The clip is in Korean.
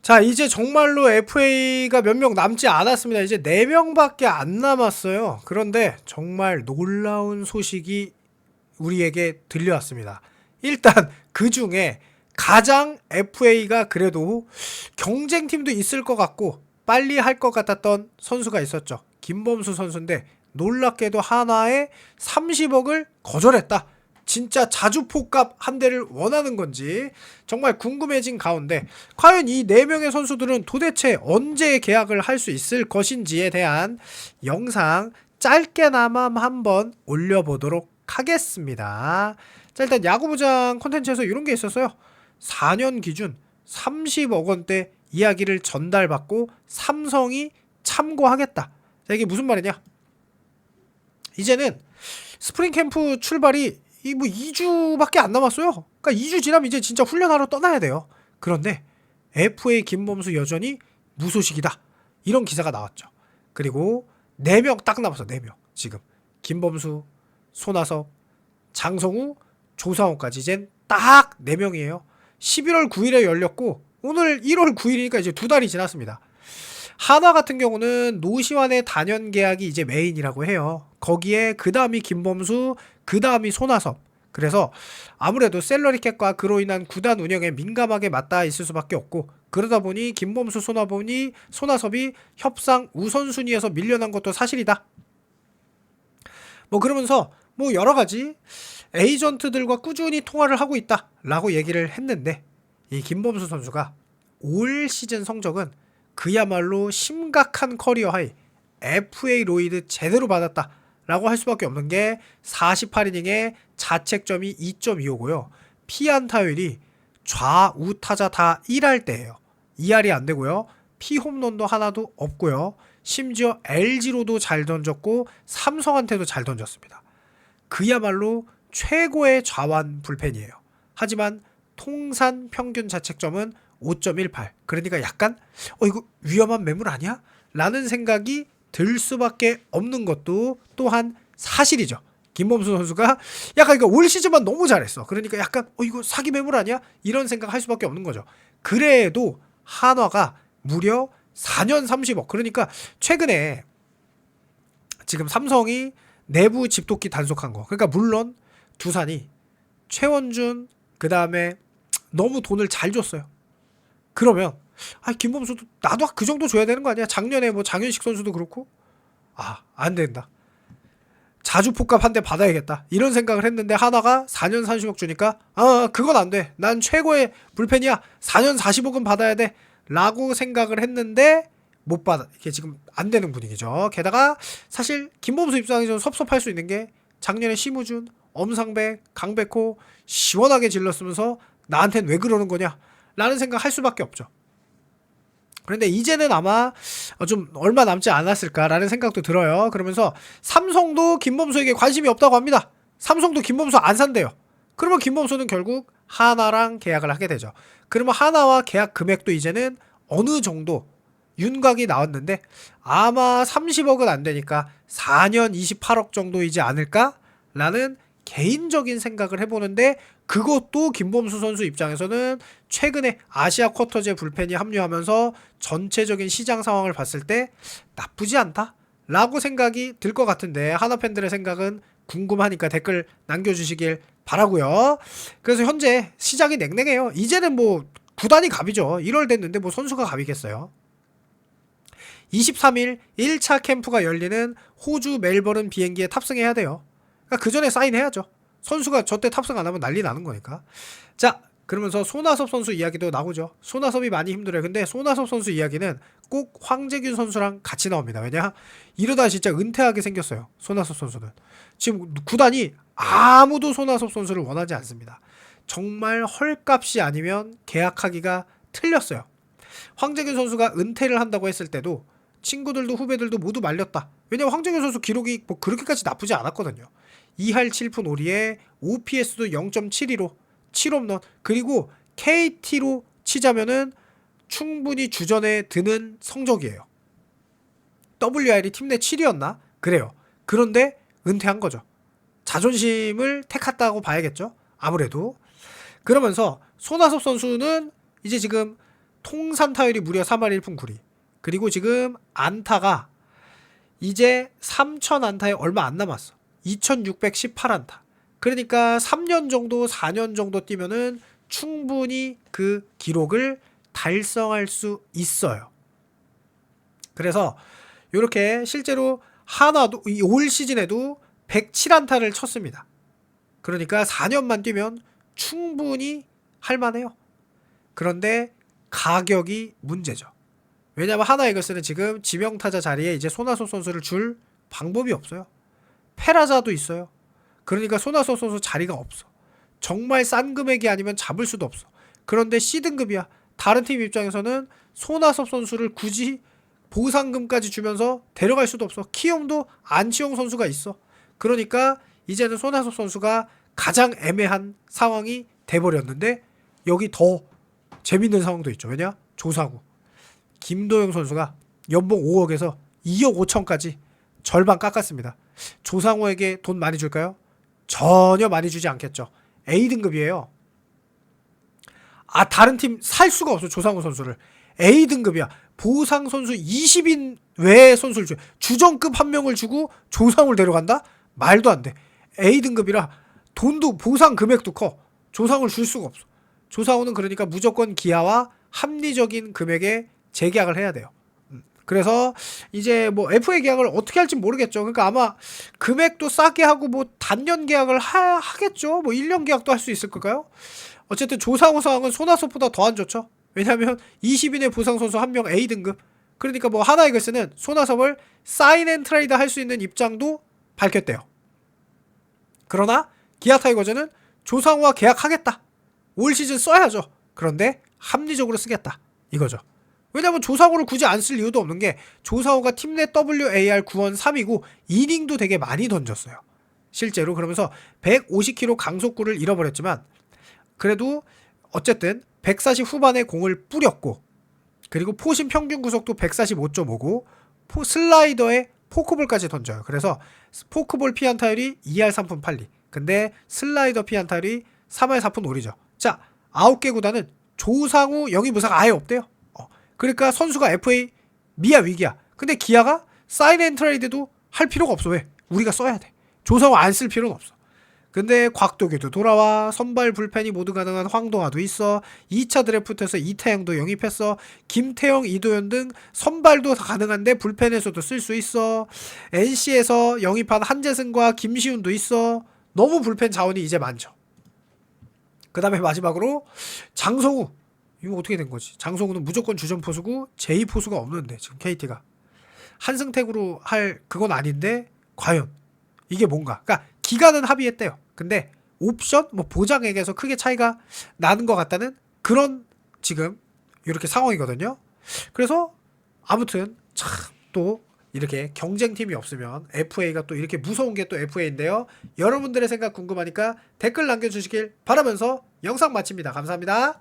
자, 이제 정말로 FA가 몇 명 남지 않았습니다. 이제 4명밖에 안 남았어요. 그런데 정말 놀라운 소식이 우리에게 들려왔습니다. 일단 그 중에 가장 FA가 그래도 경쟁팀도 있을 것 같고 빨리 할 것 같았던 선수가 있었죠. 김범수 선수인데 놀랍게도 한화에 30억을 거절했다. 진짜 자주포값 한 대를 원하는 건지 정말 궁금해진 가운데 과연 이 4명의 선수들은 도대체 언제 계약을 할 수 있을 것인지에 대한 영상 짧게나마 한번 올려보도록 하겠습니다. 자, 일단 야구부장 콘텐츠에서 이런 게 있었어요. 4년 기준 30억 원대 이야기를 전달받고 삼성이 참고하겠다. 자, 이게 무슨 말이냐? 이제는 스프링 캠프 출발이 뭐 2주밖에 안 남았어요. 그러니까 2주 지나면 이제 진짜 훈련하러 떠나야 돼요. 그런데 FA 김범수 여전히 무소식이다. 이런 기사가 나왔죠. 그리고 4명 딱 남았어. 4명. 지금 김범수, 손아섭, 장성우, 조상우까지 이젠 딱 4명이에요. 11월 9일에 열렸고 오늘 1월 9일이니까 이제 2달이 지났습니다. 한화 같은 경우는 노시환의 단연 계약이 이제 메인이라고 해요. 거기에 그 다음이 김범수, 그 다음이 손아섭. 그래서 아무래도 셀러리캡과 그로 인한 구단 운영에 민감하게 맞닿아 있을 수밖에 없고 그러다 보니 김범수, 손아섭이 협상 우선순위에서 밀려난 것도 사실이다. 뭐 그러면서 뭐 여러 가지 에이전트들과 꾸준히 통화를 하고 있다 라고 얘기를 했는데 이 김범수 선수가 올 시즌 성적은 그야말로 심각한 커리어 하이 FA 로이드 제대로 받았다 라고 할 수밖에 없는 게 48이닝에 자책점이 2.25고요. 피안타율이 좌우 타자 다 1할 때예요. 2할이 안 되고요. 피홈런도 하나도 없고요. 심지어 LG로도 잘 던졌고 삼성한테도 잘 던졌습니다. 그야말로 최고의 좌완 불펜이에요. 하지만 통산 평균 자책점은 5.18. 그러니까 약간 이거 위험한 매물 아니야? 라는 생각이 들 수밖에 없는 것도 또한 사실이죠. 김범수 선수가 약간 이거 올 시즌만 너무 잘했어. 그러니까 약간 이거 사기 매물 아니야? 이런 생각 할 수밖에 없는 거죠. 그래도 한화가 무려 4년 30억. 그러니까 최근에 지금 삼성이 내부 집도끼 단속한 거. 그러니까 물론 두산이 최원준 그 다음에 너무 돈을 잘 줬어요. 그러면 김범수도 나도 그 정도 줘야 되는 거 아니야? 작년에 뭐 장현식 선수도 그렇고 안 된다. 자주포값 한 대 받아야겠다. 이런 생각을 했는데 하나가 4년 30억 주니까 그건 안 돼. 난 최고의 불펜이야. 4년 40억은 받아야 돼. 라고 생각을 했는데 못 받아. 이게 지금 안 되는 분위기죠. 게다가 사실 김범수 입장이 좀 섭섭할 수 있는 게 작년에 심우준, 엄상백, 강백호 시원하게 질렀으면서 나한텐 왜 그러는 거냐? 라는 생각 할 수밖에 없죠. 그런데 이제는 아마 좀 얼마 남지 않았을까라는 생각도 들어요. 그러면서 삼성도 김범수에게 관심이 없다고 합니다. 삼성도 김범수 안 산대요. 그러면 김범수는 결국 하나랑 계약을 하게 되죠. 그러면 하나와 계약 금액도 이제는 어느 정도 윤곽이 나왔는데 아마 30억은 안 되니까 4년 28억 정도이지 않을까라는 개인적인 생각을 해보는데 그것도 김범수 선수 입장에서는 최근에 아시아 쿼터제 불펜이 합류하면서 전체적인 시장 상황을 봤을 때 나쁘지 않다 라고 생각이 들 것 같은데 하나 팬들의 생각은 궁금하니까 댓글 남겨주시길 바라고요. 그래서 현재 시장이 냉랭해요. 이제는 뭐 구단이 갑이죠. 1월 됐는데 뭐 선수가 갑이겠어요. 23일 1차 캠프가 열리는 호주 멜버른 비행기에 탑승해야 돼요. 그러니까 그 전에 사인해야죠. 선수가 저때 탑승 안 하면 난리 나는 거니까. 자, 그러면서 손아섭 선수 이야기도 나오죠. 손아섭이 많이 힘들어요. 근데 손아섭 선수 이야기는 꼭 황재균 선수랑 같이 나옵니다. 왜냐? 이러다 진짜 은퇴하게 생겼어요. 손아섭 선수는. 지금 구단이 아무도 손아섭 선수를 원하지 않습니다. 정말 헐값이 아니면 계약하기가 틀렸어요. 황재균 선수가 은퇴를 한다고 했을 때도 친구들도 후배들도 모두 말렸다. 왜냐면 황재균 선수 기록이 뭐 그렇게까지 나쁘지 않았거든요. 2할 7푼 5리에 OPS도 0.72로 7홈런 그리고 KT로 치자면은 충분히 주전에 드는 성적이에요. WR이 팀 내 7위였나? 그래요. 그런데 은퇴한 거죠. 자존심을 택했다고 봐야겠죠. 아무래도. 그러면서 손아섭 선수는 이제 지금 통산 타율이 무려 3할 1푼 9리. 그리고 지금 안타가 이제 3,000 안타에 얼마 안 남았어. 2,618안타. 그러니까 3년 정도, 4년 정도 뛰면은 충분히 그 기록을 달성할 수 있어요. 그래서 이렇게 실제로 한화도 올 시즌에도 107안타를 쳤습니다. 그러니까 4년만 뛰면 충분히 할만해요. 그런데 가격이 문제죠. 왜냐면 하나 이글스는 지금 지명타자 자리에 이제 손아섭 선수를 줄 방법이 없어요. 페라자도 있어요. 그러니까 손아섭 선수 자리가 없어. 정말 싼 금액이 아니면 잡을 수도 없어. 그런데 C등급이야. 다른 팀 입장에서는 손아섭 선수를 굳이 보상금까지 주면서 데려갈 수도 없어. 키움도 안치홍 선수가 있어. 그러니까 이제는 손아섭 선수가 가장 애매한 상황이 돼버렸는데 여기 더 재밌는 상황도 있죠. 왜냐? 조상우. 김도영 선수가 연봉 5억에서 2억 5천까지 절반 깎았습니다. 조상우에게 돈 많이 줄까요? 전혀 많이 주지 않겠죠. A등급이에요. 다른 팀 살 수가 없어. 조상우 선수를. A등급이야. 보상 선수 20인 외의 선수를 줘. 주전급 한 명을 주고 조상우를 데려간다? 말도 안 돼. A등급이라 돈도 보상 금액도 커. 조상우를 줄 수가 없어. 조상우는 그러니까 무조건 기아와 합리적인 금액에 재계약을 해야 돼요. 그래서 이제 뭐 FA 계약을 어떻게 할지 모르겠죠. 그러니까 아마 금액도 싸게 하고 뭐 단년 계약을 하겠죠. 뭐 1년 계약도 할 수 있을 걸까요? 어쨌든 조상우 상황은 손아섭보다 더 안 좋죠. 왜냐면 20인의 보상 선수 한 명 A등급. 그러니까 뭐 하나 이글스는 손아섭을 사인 앤 트레이드 할 수 있는 입장도 밝혔대요. 그러나 기아 타이거즈는 조상우와 계약하겠다. 올 시즌 써야죠. 그런데 합리적으로 쓰겠다. 이거죠. 왜냐면 조상우를 굳이 안 쓸 이유도 없는 게 조상우가 팀 내 WAR 9원 3위고 이닝도 되게 많이 던졌어요. 실제로. 그러면서 150km 강속구를 잃어버렸지만 그래도 어쨌든 140 후반에 공을 뿌렸고 그리고 포심 평균 구속도 145.5고 슬라이더에 포크볼까지 던져요. 그래서 포크볼 피안타율이 2할 3푼 8리. 근데 슬라이더 피안타율이 3할 4푼 5리죠. 자, 9개 구단은 조상우 영입 의사가 아예 없대요. 그러니까 선수가 FA 미야 위기야. 근데 기아가 사인 앤 트레이드도 할 필요가 없어. 왜? 우리가 써야 돼. 조상우 안 쓸 필요는 없어. 근데 곽도규도 돌아와. 선발 불펜이 모두 가능한 황동아도 있어. 2차 드래프트에서 이태영도 영입했어. 김태형, 이도현 등 선발도 가능한데 불펜에서도 쓸 수 있어. NC에서 영입한 한재승과 김시훈도 있어. 너무 불펜 자원이 이제 많죠. 그 다음에 마지막으로 장성우. 이거 어떻게 된 거지? 장성우는 무조건 주전 포수고 제2 포수가 없는데 지금 KT가 한승택으로 할 그건 아닌데 과연 이게 뭔가? 그러니까 기간은 합의했대요. 근데 옵션 뭐 보장액에서 크게 차이가 나는 것 같다는 그런 지금 이렇게 상황이거든요. 그래서 아무튼 참 또 이렇게 경쟁팀이 없으면 FA가 또 이렇게 무서운 게 또 FA인데요. 여러분들의 생각 궁금하니까 댓글 남겨주시길 바라면서 영상 마칩니다. 감사합니다.